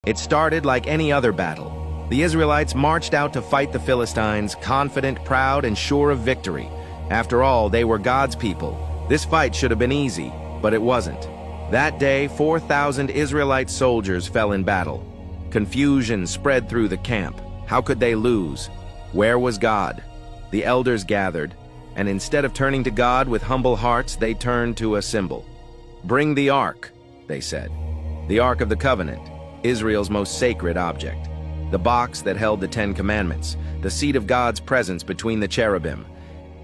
It started like any other battle. The Israelites marched out to fight the Philistines, confident, proud, and sure of victory. After all, they were God's people. This fight should have been easy, but it wasn't. That day, 4,000 Israelite soldiers fell in battle. Confusion spread through the camp. How could they lose? Where was God? The elders gathered, and instead of turning to God with humble hearts, they turned to a symbol. "Bring the ark," they said. The Ark of the Covenant, Israel's most sacred object. The box that held the 10 Commandments, the seat of God's presence between the cherubim.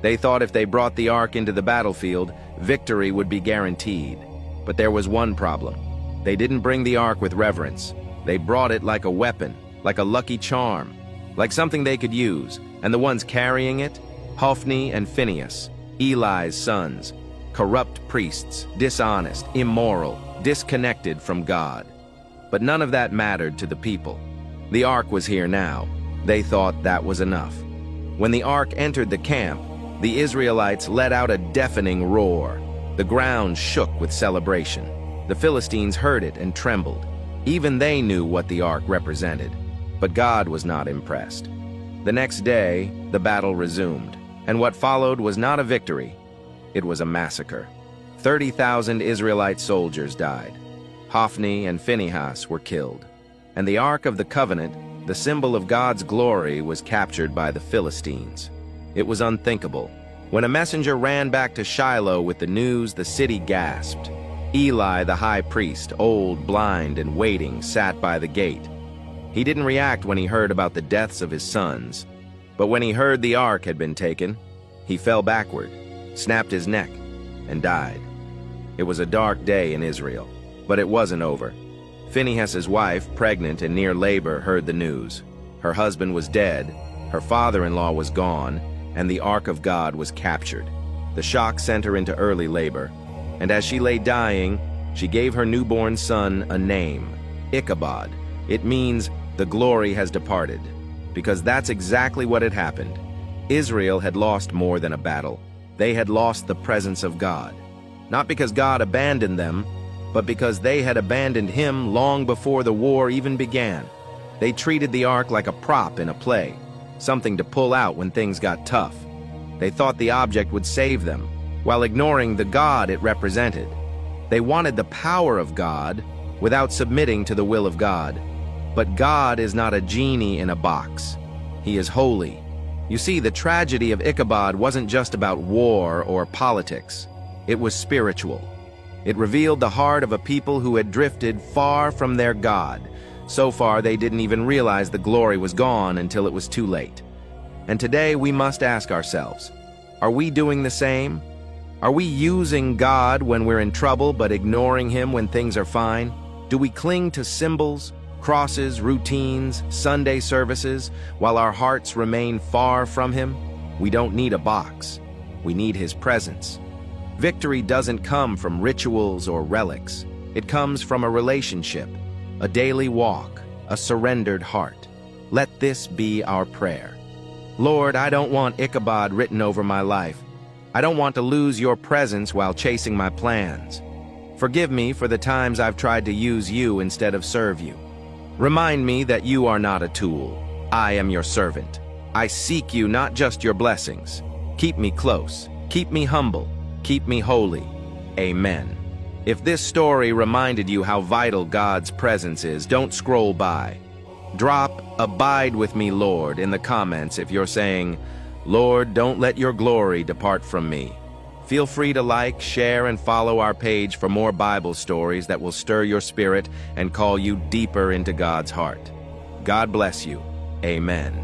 They thought if they brought the ark into the battlefield, victory would be guaranteed. But there was one problem. They didn't bring the ark with reverence. They brought it like a weapon, like a lucky charm, like something they could use. And the ones carrying it, Hophni and Phinehas, Eli's sons, corrupt priests, dishonest, immoral, disconnected from God. But none of that mattered to the people. The ark was here now. They thought that was enough. When the ark entered the camp, the Israelites let out a deafening roar. The ground shook with celebration. The Philistines heard it and trembled. Even they knew what the ark represented. But God was not impressed. The next day, the battle resumed, and what followed was not a victory. It was a massacre. 30,000 Israelite soldiers died. Hophni and Phinehas were killed. And the Ark of the Covenant, the symbol of God's glory, was captured by the Philistines. It was unthinkable. When a messenger ran back to Shiloh with the news, the city gasped. Eli, the high priest, old, blind, and waiting, sat by the gate. He didn't react when he heard about the deaths of his sons. But when he heard the ark had been taken, he fell backward, snapped his neck, and died. It was a dark day in Israel, but it wasn't over. Phinehas's wife, pregnant and near labor, heard the news. Her husband was dead, her father-in-law was gone, and the Ark of God was captured. The shock sent her into early labor, and as she lay dying, she gave her newborn son a name, Ichabod. It means, "The glory has departed," because that's exactly what had happened. Israel had lost more than a battle. They had lost the presence of God. Not because God abandoned them, but because they had abandoned Him long before the war even began. They treated the ark like a prop in a play, something to pull out when things got tough. They thought the object would save them, while ignoring the God it represented. They wanted the power of God without submitting to the will of God. But God is not a genie in a box. He is holy. You see, the tragedy of Ichabod wasn't just about war or politics. It was spiritual. It revealed the heart of a people who had drifted far from their God. So far, they didn't even realize the glory was gone until it was too late. And today, we must ask ourselves, are we doing the same? Are we using God when we're in trouble but ignoring Him when things are fine? Do we cling to symbols, crosses, routines, Sunday services, while our hearts remain far from Him? We don't need a box. We need His presence. Victory doesn't come from rituals or relics. It comes from a relationship, a daily walk, a surrendered heart. Let this be our prayer. Lord, I don't want Ichabod written over my life. I don't want to lose your presence while chasing my plans. Forgive me for the times I've tried to use you instead of serve you. Remind me that you are not a tool. I am your servant. I seek you, not just your blessings. Keep me close. Keep me humble. Keep me holy. Amen. If this story reminded you how vital God's presence is, don't scroll by. Drop "Abide with me, Lord" in the comments if you're saying, "Lord, don't let your glory depart from me." Feel free to like, share, and follow our page for more Bible stories that will stir your spirit and call you deeper into God's heart. God bless you. Amen.